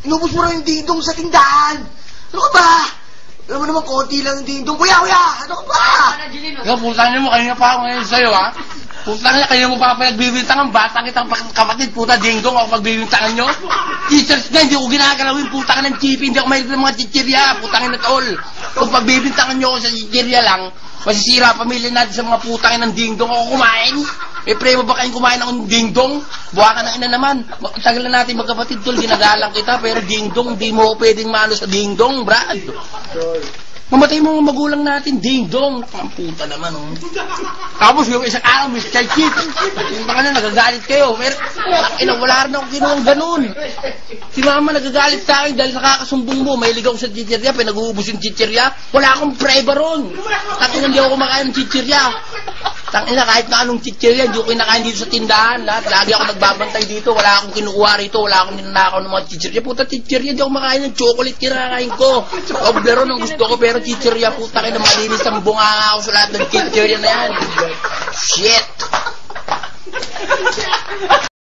Inubos mo rin yung dingdong sa tindahan. Ano ka ba? Alam mo naman, konti lang yung dingdong. Kuya! Ano ka ba? Ikaw, putang niyo mo, kanina pa ako ngayon sa'yo, ha? Putang niya, kanina mo pa pinagbibintangan, batang kitang kapatid, puta, dingdong ako pagbibintangan nyo. Teachers nga, hindi ko ginagalawin, putang ng chipi, hindi ako mahilig ng mga chichirya, putangin na tol. Kung pagbibintangan nyo ako sa chichirya lang, masisira pamilya natin sa mga putangin ng dingdong ako kumain. Premo ba kayong kumain akong dingdong? Buha ka ng ina naman. Tagal na natin magkapatid, tol, ginagalang kita, pero dingdong, di mo pwedeng malo sa dingdong, Brad. Mamatay mo mga magulang natin, ding-dong. Ang puta naman, oh. Tapos yung isang araw, Mr. Chief. Yung mga na, nagagalit kayo. Pero, wala rin akong ginawang ganun. Si mama nagagalit sa akin dahil sa kakasumbong mo. May ligaw sa chichirya, pinag-uubos yung chichirya. Wala akong preba ron. Tangina, hindi ako kumakain ng chichirya. Tangina, kahit na anong chichirya, hindi ko kinakain dito sa tindahan. Lagi ako nagbabantay dito. Wala akong kinukuha rito. Wala akong ninanakaw ng mga chichirya. Puta, chichirya, hindi ako makain ng chocolate. Kinakain ko. Obleron ang gusto ko, pero chichirya, puta kayo na malinis ang bunga ako sa lahat ng chichirya na yan.